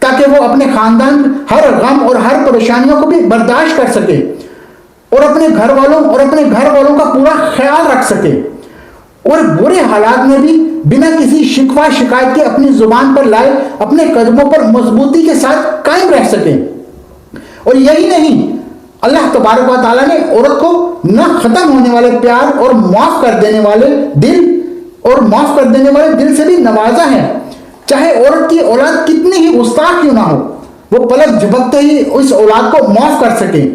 تاکہ وہ اپنے خاندان ہر غم اور ہر پریشانیوں کو بھی برداشت کر سکے اور اپنے گھر والوں کا پورا خیال رکھ سکے اور برے حالات میں بھی بنا کسی شکوہ شکایت کے اپنی زبان پر لائے اپنے قدموں پر مضبوطی کے ساتھ قائم رہ سکے۔ اور یہی نہیں، اللہ تبارک و تعالیٰ نے عورت کو نہ ختم ہونے والے پیار اور معاف کر دینے والے دل سے بھی نوازا ہے۔ چاہے عورت کی اولاد کتنی ہی گستاخ کیوں نہ ہو، وہ پلک جھپکتے ہی اس اولاد کو معاف کر سکے۔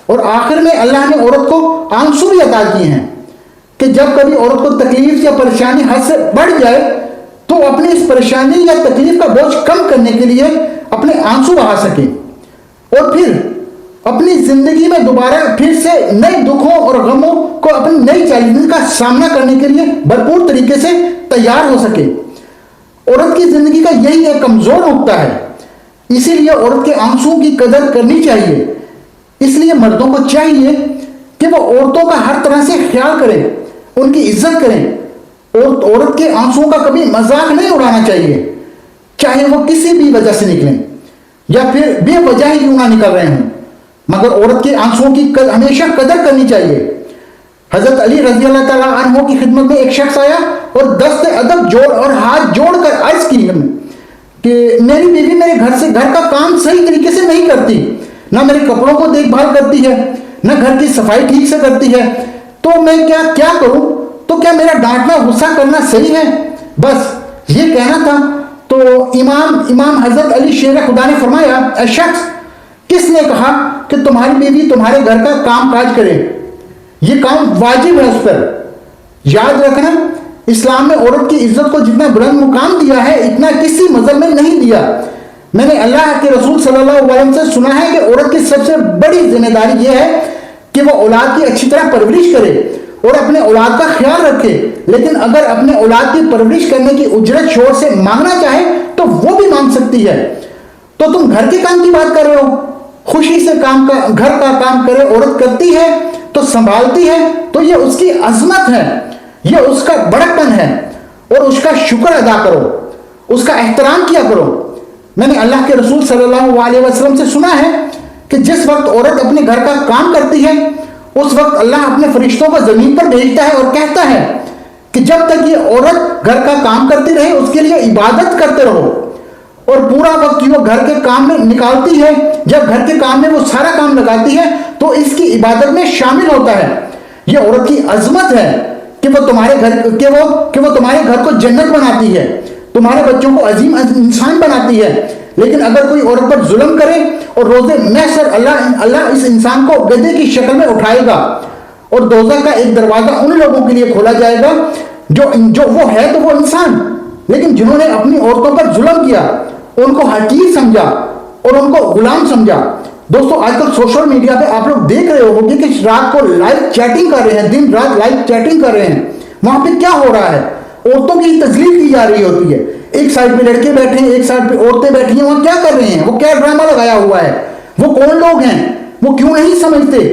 اور آخر میں اللہ نے عورت کو آنسو بھی عطا کیے ہیں کہ جب کبھی عورت کو تکلیف یا پریشانی حد سے بڑھ جائے تو اپنی اس پریشانی یا تکلیف کا بوجھ کم کرنے کے لیے اپنے آنسو بہا سکے اور پھر اپنی زندگی میں دوبارہ پھر سے نئے دکھوں اور غموں کو اپنی نئی چیلنجز کا سامنا کرنے کے لیے بھرپور طریقے سے تیار ہو سکے۔ عورت کی زندگی کا یہی ایک کمزور نقطہ ہے، اسی لیے عورت کے آنسو کی قدر کرنی چاہیے۔ اس لیے مردوں کو چاہیے کہ وہ عورتوں کا ہر طرح سے خیال کریں، ان کی عزت کریں اور عورت کے آنسو کا کبھی مذاق نہیں اڑانا چاہیے، چاہے وہ کسی بھی وجہ سے نکلیں یا پھر بے وجہ ہی کیوں نہ نکل رہے ہوں، مگر عورت کے آنسو کی ہمیشہ قدر کرنی چاہیے۔ حضرت علی رضی اللہ تعالیٰ عنہ کی خدمت میں ایک شخص آیا اور دست ادب جوڑ اور ہاتھ جوڑ کر عرض کی کہ میری بیوی میرے گھر کا کام صحیح طریقے سے نہیں کرتی، نہ میرے کپڑوں کو دیکھ بھال کرتی ہے، نہ گھر کی صفائی ٹھیک سے کرتی ہے، تو میں کیا کروں؟ تو کیا میرا ڈانٹنا غصہ کرنا صحیح ہے؟ بس یہ کہنا تھا۔ تو امام حضرت علی شیر خدا نے فرمایا، اے شخص، کس نے کہا کہ تمہاری بیوی تمہارے گھر کا کام کاج کرے؟ یہ کام واجب ہے اس پر۔ یاد رکھنا، اسلام میں عورت کی عزت کو جتنا بلند مقام دیا ہے اتنا کسی مذہب میں نہیں دیا۔ میں نے اللہ کے رسول صلی اللہ علیہ وسلم سے سنا ہے کہ عورت کی سب سے بڑی ذمہ داری یہ ہے کہ وہ اولاد کی اچھی طرح پرورش کرے اور اپنے اولاد کا خیال رکھے، لیکن اگر اپنے اولاد کی پرورش کرنے کی اجرت شوہر سے مانگنا چاہے تو وہ بھی مانگ سکتی ہے۔ تو تم گھر کے کام کی بات کر رہے ہو، خوشی سے گھر کا کام کرے، عورت کرتی ہے تو سنبھالتی ہے، تو یہ اس کی عظمت ہے، یہ اس کا بڑکپن ہے، اور اس کا شکر ادا کرو، اس کا احترام کیا کرو۔ میں نے اللہ کے رسول صلی اللہ علیہ وسلم سے سنا ہے کہ جس وقت عورت اپنے گھر کا کام کرتی ہے اس وقت اللہ اپنے فرشتوں کو زمین پر بھیجتا ہے اور کہتا ہے کہ جب تک یہ عورت گھر کا کام کرتی رہے اس کے لیے عبادت کرتے رہو، اور پورا وقت وہ گھر کے کام میں نکالتی ہے، جب گھر کے کام میں وہ سارا کام لگاتی ہے تو اس کی عبادت میں شامل ہوتا ہے۔ یہ عورت کی عظمت ہے کہ وہ تمہارے گھر کو جنت بناتی ہے، تمہارے بچوں کو عظیم انسان بناتی ہے۔ لیکن اگر کوئی عورت پر ظلم کرے اور روزے محشر اللہ اس انسان کو گدھے کی شکل میں اٹھائے گا اور دوزخ کا ایک دروازہ ان لوگوں کے لیے کھولا جائے گا جو وہ ہے تو وہ انسان، لیکن جنہوں نے اپنی عورتوں پر ظلم کیا، ان کو حقیر سمجھا اور ان کو غلام سمجھا۔ دوستو، آج کل سوشل میڈیا پہ آپ لوگ دیکھ رہے ہو کہ رات کو لائیو چیٹنگ کر رہے ہیں، دن رات لائیو چیٹنگ کر رہے ہیں۔ وہاں پہ کیا ہو رہا ہے؟ عورتوں کی تذلیل کی جا رہی ہوتی ہے، ایک سائڈ پہ لڑکے بیٹھے ہیں، ایک سائڈ پہ عورتیں بیٹھی ہیں، وہاں کیا کر رہے ہیں؟ وہ کیا ڈرامہ لگایا ہوا ہے؟ وہ کون لوگ ہیں؟ وہ کیوں نہیں سمجھتے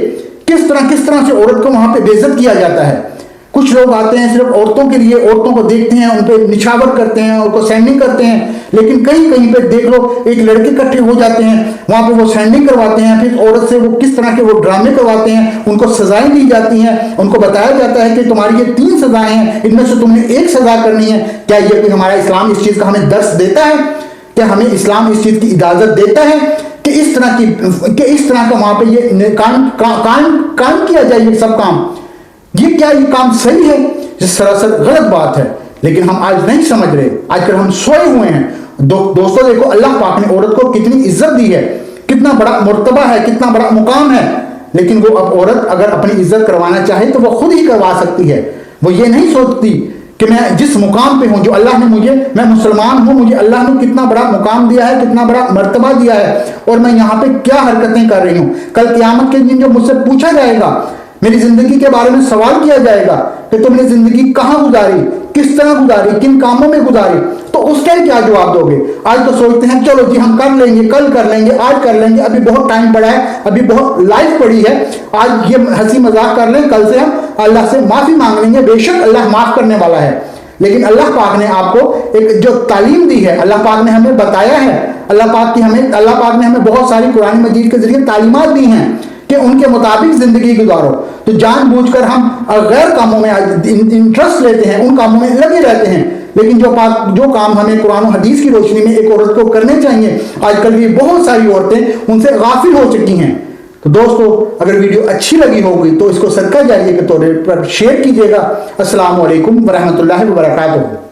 کس طرح سے عورت کو وہاں پہ بے عزت کیا جاتا ہے؟ کچھ لوگ آتے ہیں صرف عورتوں کے لیے، عورتوں کو دیکھتے ہیں، ان پہ نچھاور کرتے ہیں، ان کو سینڈنگ کرتے ہیں، لیکن کہیں پہ دیکھ لو ایک لڑکے اکٹھے ہو جاتے ہیں، وہاں پہ وہ سینڈنگ کرواتے ہیں، پھر عورت سے وہ کس طرح کے وہ ڈرامے کرواتے ہیں، ان کو سزائیں دی جاتی ہیں، ان کو بتایا جاتا ہے کہ تمہاری یہ 3 سزائیں ہیں، ان میں سے تم نے ایک سزا کرنی ہے۔ کیا یہ کوئی ہمارا اسلام اس چیز کا ہمیں درس دیتا ہے؟ کیا ہمیں اسلام اس چیز کی اجازت دیتا ہے کہ اس طرح کا وہاں پہ یہ کام کیا جائے؟ یہ سب کام، یہ کام صحیح ہے؟ یہ سراسر غلط بات ہے، لیکن ہم آج نہیں سمجھ رہے، آج کل ہم سوئے ہوئے ہیں۔ دوستو دیکھو، اللہ پاک نے عورت کو کتنی عزت دی ہے، کتنا بڑا مرتبہ ہے، کتنا بڑا مقام ہے، لیکن وہ اب عورت اگر اپنی عزت کروانا چاہے تو وہ خود ہی کروا سکتی ہے۔ وہ یہ نہیں سوچتی کہ میں جس مقام پہ ہوں، جو اللہ نے میں مسلمان ہوں، مجھے اللہ نے کتنا بڑا مقام دیا ہے، کتنا بڑا مرتبہ دیا ہے، اور میں یہاں پہ کیا حرکتیں کر رہی ہوں۔ کل قیامت کے دن جو مجھ سے پوچھا جائے گا، میری زندگی کے بارے میں سوال کیا جائے گا کہ تم نے زندگی کہاں گزاری، کس طرح گزاری، کن کاموں میں گزاری، تو اس کا کیا جواب دو گے؟ آج تو سوچتے ہیں چلو جی ہم کر لیں گے، کل کر لیں گے، آج کر لیں گے، ابھی بہت ٹائم پڑا ہے، ابھی بہت لائف پڑی ہے، آج یہ ہنسی مذاق کر لیں، کل سے ہم اللہ سے معافی مانگ لیں گے، بے شک اللہ معاف کرنے والا ہے۔ لیکن اللہ پاک نے آپ کو ایک جو تعلیم دی ہے، اللہ پاک نے ہمیں بتایا ہے، اللہ پاک نے ہمیں بہت ساری قرآن مجید کے ذریعے تعلیمات دی ہیں کہ ان کے مطابق زندگی گزارو. تو جان بوجھ کر ہم غیر کاموں میں انٹرسٹ لیتے ہیں, ان کاموں میں لگے رہتے ہیں, لیکن جو کام ہمیں قرآن و حدیث کی روشنی میں ایک عورت کو کرنے چاہیے, آج کل بھی بہت ساری عورتیں ان سے غافل ہو چکی ہیں. تو دوستو, اگر ویڈیو اچھی لگی ہوگی تو اس کو صدقہ جاریہ کے طور پر شیئر کیجیے گا. السلام علیکم ورحمۃ اللہ وبرکاتہ.